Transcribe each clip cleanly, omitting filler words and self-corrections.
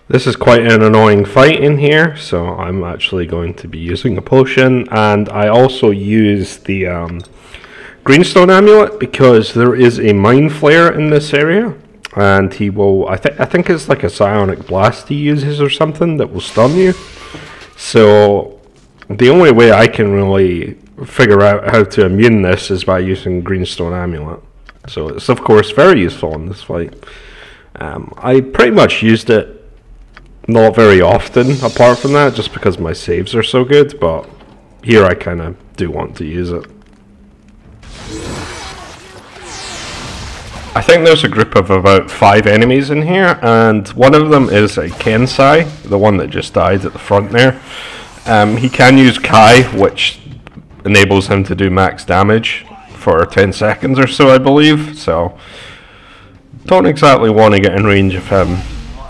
This is quite an annoying fight in here, so I'm actually going to be using a potion, and I also use the Greenstone Amulet because there is a Mind Flare in this area, and he will, I think it's like a Psionic Blast he uses or something that will stun you. So the only way I can really figure out how to immune this is by using Greenstone Amulet. So it's of course very useful in this fight. I pretty much used it not very often apart from that, just because my saves are so good, but here I kind of do want to use it. I think there's a group of about 5 enemies in here, and one of them is a Kensai, the one that just died at the front there. He can use Kai, which enables him to do max damage for 10 seconds or so, I believe, so don't exactly want to get in range of him.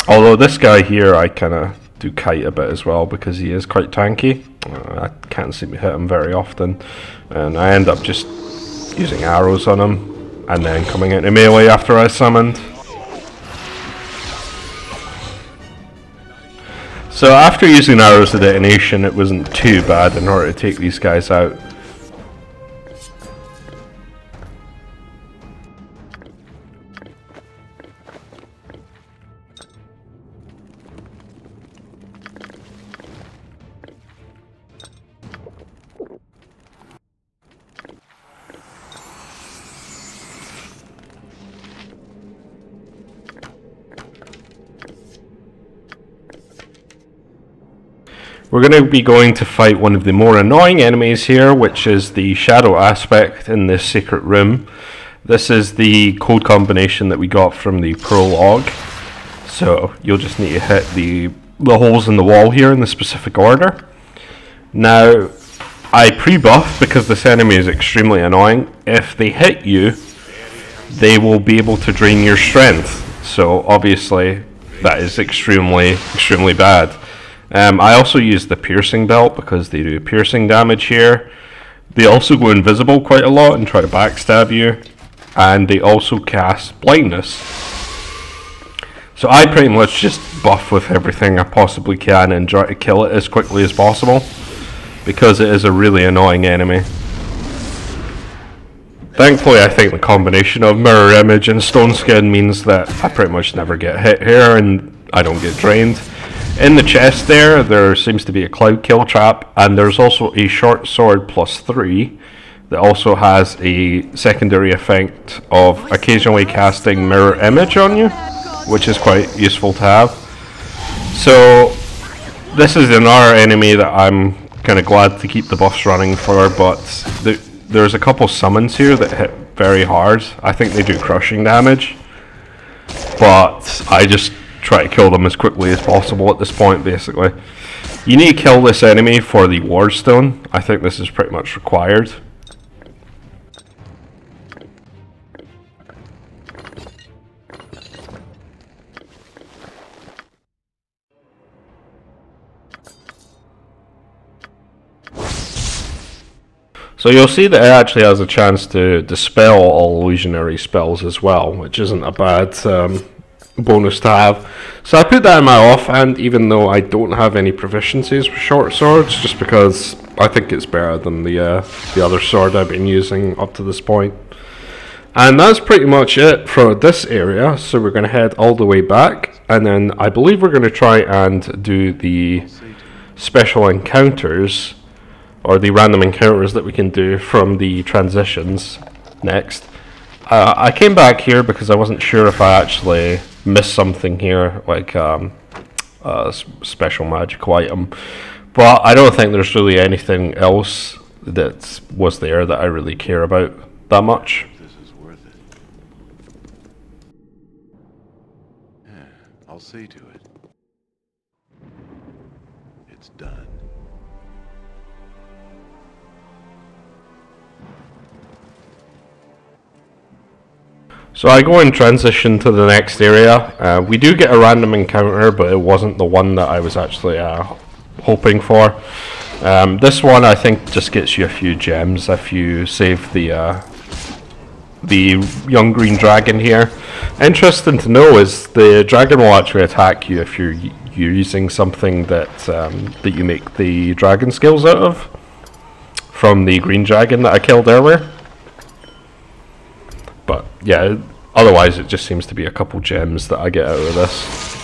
Although this guy here, I kind of do kite a bit as well because he is quite tanky. I can't seem to hit him very often, and I end up just using arrows on him and then coming into melee after I summoned. So after using arrows of detonation, it wasn't too bad in order to take these guys out. We're going to be going to fight one of the more annoying enemies here, which is the shadow aspect in this secret room. This is the code combination that we got from the prologue. So you'll just need to hit the holes in the wall here in the specific order. Now, I pre-buff because this enemy is extremely annoying. If they hit you, they will be able to drain your strength. So obviously that is extremely bad. I also use the piercing belt because they do piercing damage here. They also go invisible quite a lot and try to backstab you, and they also cast blindness. So I pretty much just buff with everything I possibly can and try to kill it as quickly as possible because it is a really annoying enemy. Thankfully, I think the combination of mirror image and stone skin means that I pretty much never get hit here and I don't get drained. In the chest there seems to be a cloud kill trap, and there's also a short sword +3 that also has a secondary effect of occasionally casting mirror image on you, which is quite useful to have. So this is another enemy that I'm kind of glad to keep the buffs running for, but there's a couple summons here that hit very hard. I think they do crushing damage, but I just try to kill them as quickly as possible at this point, basically. You need to kill this enemy for the ward stone. I think this is pretty much required. So you'll see that it actually has a chance to dispel all illusionary spells as well, which isn't a bad bonus to have. So I put that in my offhand, even though I don't have any proficiencies with short swords, just because I think it's better than the other sword I've been using up to this point. And that's pretty much it for this area. So we're going to head all the way back, and then I believe we're going to try and do the special encounters, or the random encounters that we can do from the transitions next. I came back here because I wasn't sure if I actually missed something here, like a special magical item, but I don't think there's really anything else that was there that I really care about that much. This is worth it. Yeah, I'll see to it. It's done. So I go and transition to the next area. We do get a random encounter, but it wasn't the one that I was actually hoping for. This one I think just gets you a few gems if you save the young green dragon here. Interesting to know is the dragon will actually attack you if you're using something that that you make the dragon scales out of from the green dragon that I killed earlier. But yeah, otherwise it just seems to be a couple gems that I get out of this.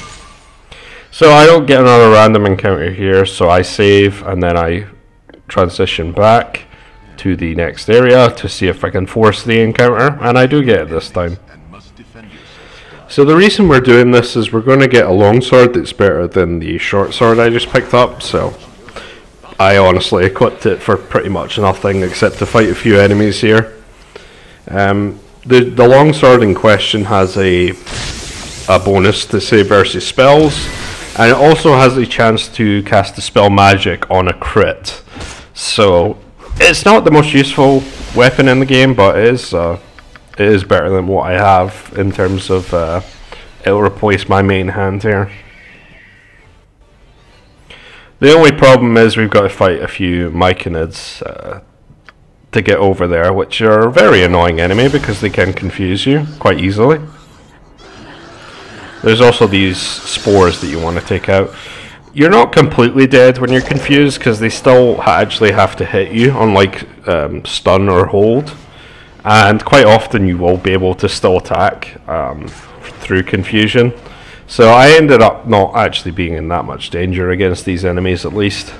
So I don't get another random encounter here, so I save and then I transition back to the next area to see if I can force the encounter, and I do get it this time. So the reason we're doing this is we're going to get a longsword that's better than the short sword I just picked up, so I honestly equipped it for pretty much nothing except to fight a few enemies here. The longsword in question has a bonus to save versus spells, and it also has a chance to cast a spell magic on a crit. So it's not the most useful weapon in the game, but it is better than what I have in terms of it'll replace my main hand here. The only problem is we've got to fight a few myconids to get over there, which are a very annoying enemy because they can confuse you quite easily. There's also these spores that you want to take out. You're not completely dead when you're confused because they still actually have to hit you, unlike stun or hold. And quite often you will be able to still attack through confusion. So I ended up not actually being in that much danger against these enemies, at least.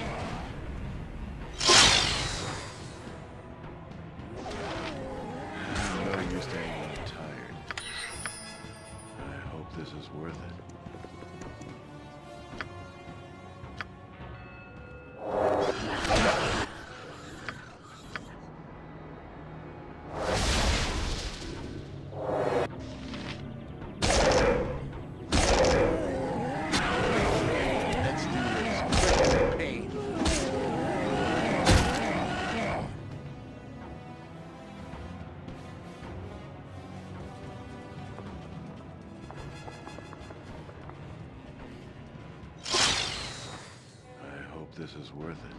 This is worth it.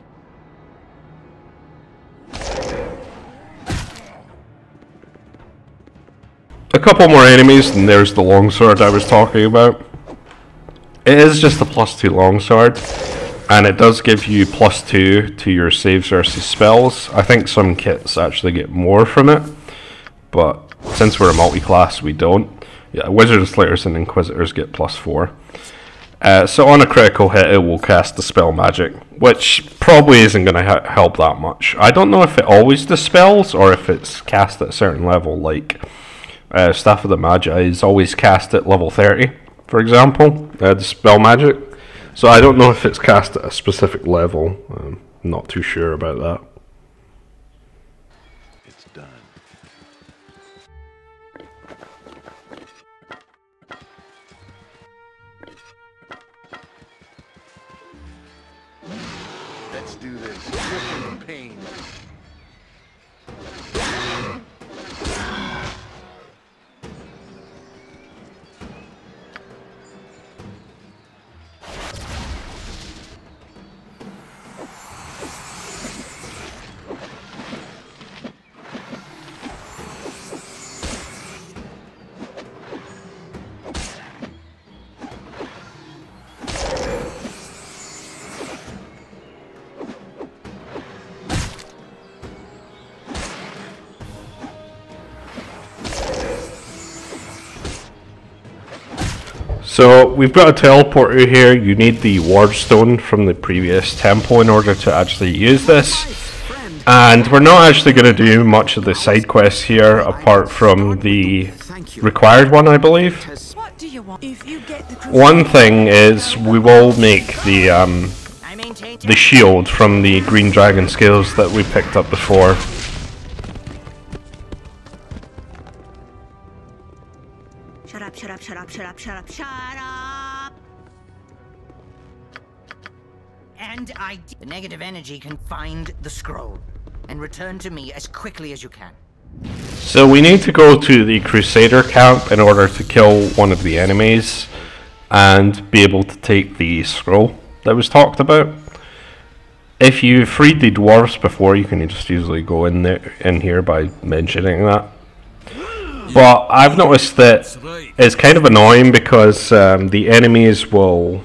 A couple more enemies, and there's the longsword I was talking about. It is just a +2 longsword, and it does give you +2 to your saves versus spells. I think some kits actually get more from it, but since we're a multi-class, we don't. Yeah, Wizards, Slayers, and Inquisitors get +4. So on a critical hit, it will cast the spell magic, which probably isn't going to help that much. I don't know if it always dispels or if it's cast at a certain level, like Staff of the Magi is always cast at level 30, for example, the spell magic. So I don't know if it's cast at a specific level. I'm not too sure about that. It's done. Let's do this. Pain. So we've got a teleporter here. You need the ward stone from the previous temple in order to actually use this. And we're not actually going to do much of the side quests here apart from the required one, I believe. One thing is we will make the shield from the green dragon scales that we picked up before. Shut up, shut up, shut up, shut up, shut up, shut up! And the negative energy can find the scroll and return to me as quickly as you can. So we need to go to the Crusader camp in order to kill one of the enemies and be able to take the scroll that was talked about. If you freed the dwarves before, you can just easily go in here by mentioning that. But I've noticed that it's kind of annoying because the enemies will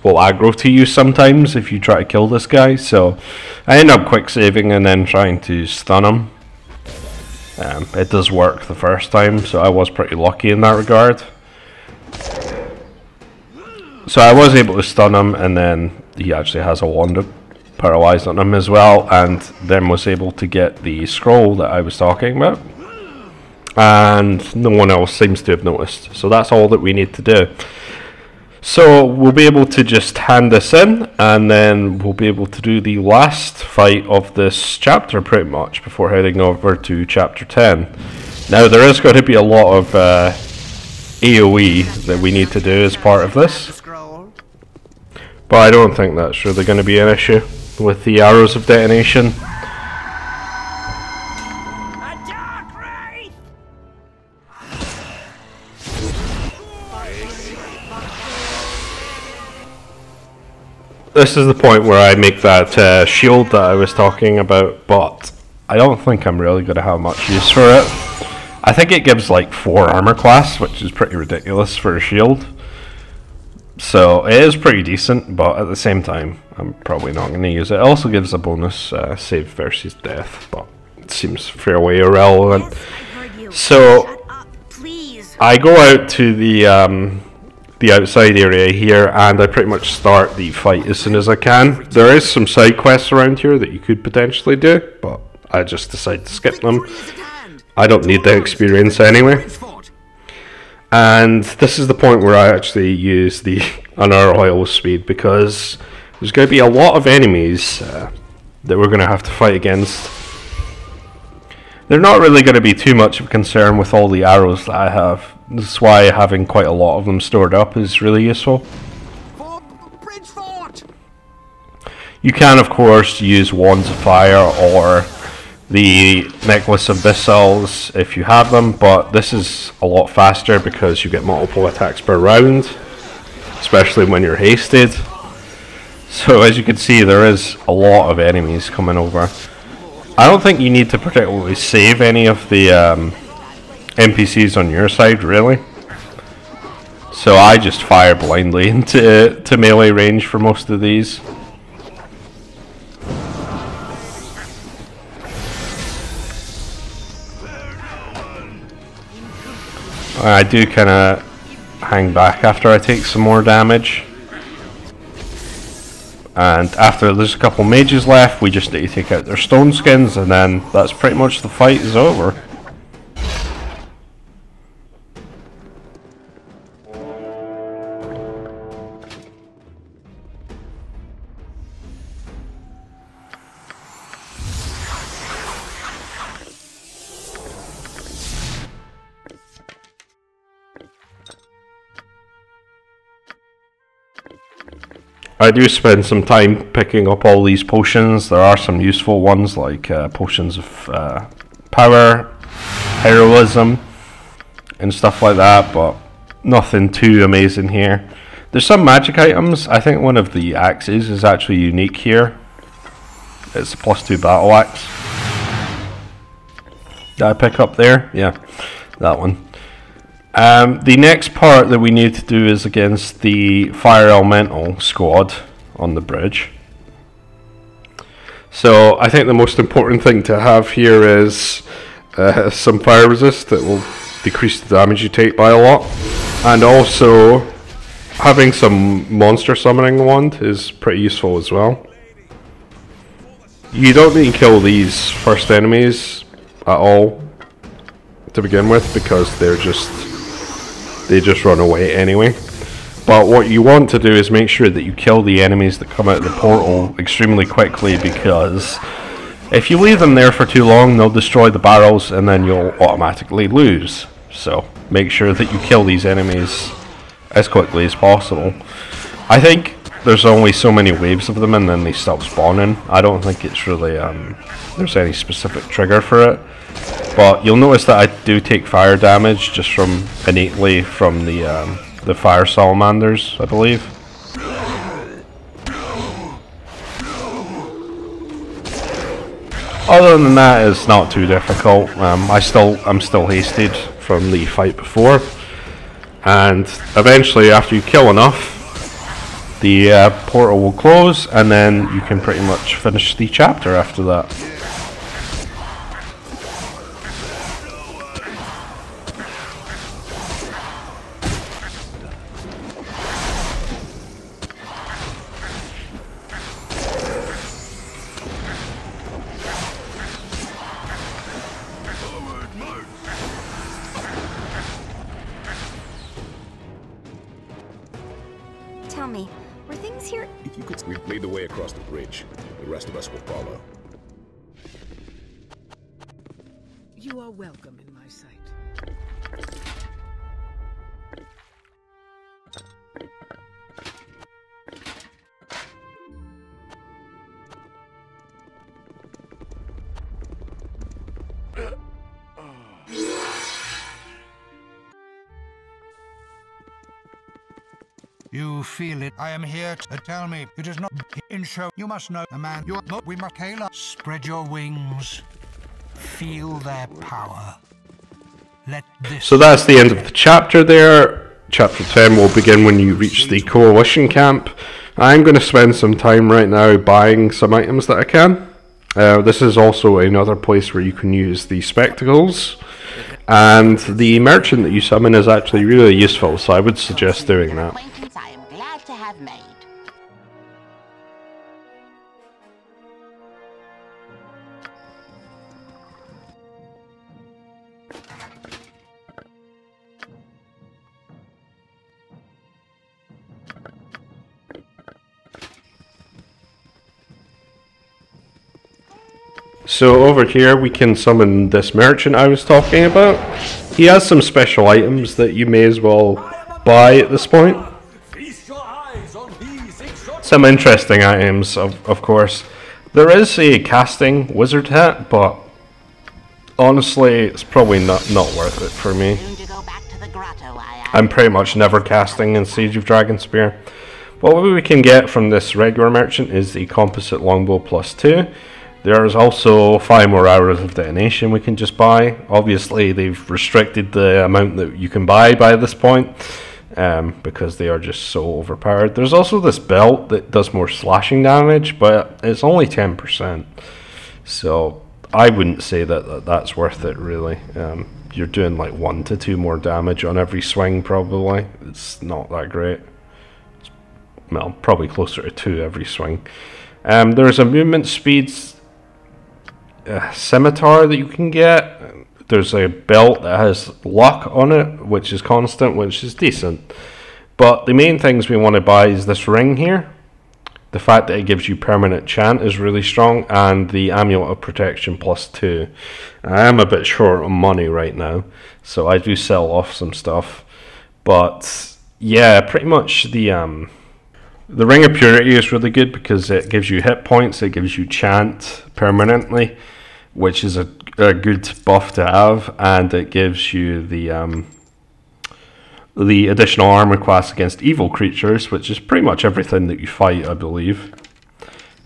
will aggro to you sometimes if you try to kill this guy. So I end up quick saving and then trying to stun him. It does work the first time, so I was pretty lucky in that regard. So I was able to stun him, and then he actually has a wand paralyzed on him as well, and then was able to get the scroll that I was talking about. And no one else seems to have noticed, so that's all that we need to do. So we'll be able to just hand this in, and then we'll be able to do the last fight of this chapter pretty much before heading over to chapter 10. Now there is going to be a lot of AoE that we need to do as part of this, but I don't think that's really going to be an issue with the arrows of detonation. This is the point where I make that shield that I was talking about, but I don't think I'm really going to have much use for it. I think it gives like 4 armor class, which is pretty ridiculous for a shield. So it is pretty decent, but at the same time, I'm probably not going to use it. It also gives a bonus save versus death, but it seems fairly irrelevant. So I go out to the outside area here, and I pretty much start the fight as soon as I can. There is some side quests around here that you could potentially do, but I just decide to skip them. I don't need the experience anyway. And this is the point where I actually use the unalloyable speed, because there's going to be a lot of enemies that we're going to have to fight against. They're not really going to be too much of a concern with all the arrows that I have. This is why having quite a lot of them stored up is really useful. Bridgefort! You can of course use Wands of Fire or the Necklace of Missiles if you have them, but this is a lot faster because you get multiple attacks per round, especially when you're hasted. So as you can see, there is a lot of enemies coming over. I don't think you need to particularly save any of the NPCs on your side, really. So I just fire blindly into melee range for most of these. I do kind of hang back after I take some more damage. And after there's a couple mages left, we just need to take out their stone skins, and then that's pretty much the fight is over. I do spend some time picking up all these potions. There are some useful ones like potions of power, heroism, and stuff like that, but nothing too amazing here. There's some magic items. I think one of the axes is actually unique here. It's a +2 battle axe. Did I pick up there? Yeah, that one. The next part that we need to do is against the Fire Elemental squad on the bridge. So I think the most important thing to have here is some fire resist that will decrease the damage you take by a lot, and also having some monster summoning wand is pretty useful as well. You don't need to kill these first enemies at all to begin with, because they just run away anyway. But what you want to do is make sure that you kill the enemies that come out of the portal extremely quickly, because if you leave them there for too long, they'll destroy the barrels and then you'll automatically lose. So make sure that you kill these enemies as quickly as possible. I think there's only so many waves of them and then they stop spawning. I don't think it's really there's any specific trigger for it. But you'll notice that I do take fire damage just from innately from the fire salamanders, I believe. Other than that, it's not too difficult. I'm still hasted from the fight before, and eventually, after you kill enough, the portal will close, and then you can pretty much finish the chapter after that. Tell me, were things here? If you could, we've made the way across the bridge. The rest of us will follow. You are welcome in my sight. You feel it. I am here to tell me. It is not in show. You must know a man. You're not. We must, Kayla. Spread your wings. Feel their power. Let this. So that's the end of the chapter there. Chapter 10 will begin when you reach the Coalition camp. I'm going to spend some time right now buying some items that I can. This is also another place where you can use the spectacles. And the merchant that you summon is actually really useful, so I would suggest doing that. I am glad to have made. So over here we can summon this merchant I was talking about. He has some special items that you may as well buy at this point. Some interesting items, of course. There is a casting wizard hat, but honestly it's probably not worth it for me. I'm pretty much never casting in Siege of Dragonspear. What we can get from this regular merchant is the composite longbow +2. There's also 5 more hours of detonation we can just buy. Obviously they've restricted the amount that you can buy by this point, because they are just so overpowered. There's also this belt that does more slashing damage, but it's only 10%. So I wouldn't say that that's worth it really. You're doing like 1 to 2 more damage on every swing probably. It's not that great. Well, probably closer to 2 every swing. There's a movement speeds scimitar that you can get. There's a belt that has luck on it, which is constant, which is decent. But the main things we want to buy is this ring here. The fact that it gives you permanent chant is really strong, and the amulet of protection +2. I am a bit short on money right now, so I do sell off some stuff. But yeah, pretty much the ring of purity is really good because it gives you hit points, it gives you chant permanently, which is a good buff to have, and it gives you the additional armor class against evil creatures, which is pretty much everything that you fight, I believe.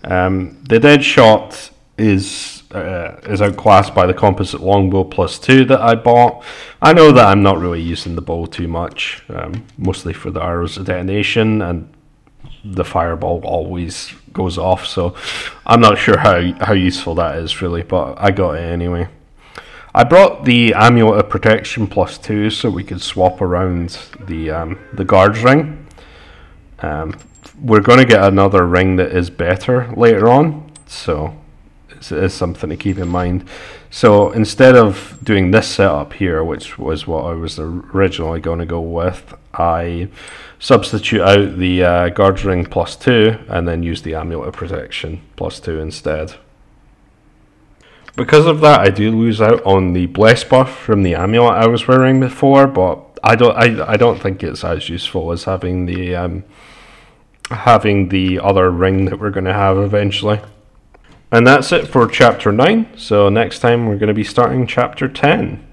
The dead shot is outclassed by the composite longbow +2 that I bought. I know that I'm not really using the bow too much, mostly for the arrows of detonation, and the fireball always goes off, so I'm not sure how useful that is really, but I got it anyway. I brought the amulet of protection +2 so we could swap around the guard's ring. We're going to get another ring that is better later on, so it is something to keep in mind. So instead of doing this setup here, which was what I was originally going to go with, I substitute out the guard's ring +2 and then use the amulet of protection +2 instead. Because of that, I do lose out on the bless buff from the amulet I was wearing before, but I don't think it's as useful as having the other ring that we're going to have eventually. And that's it for chapter 9. So next time we're going to be starting chapter 10.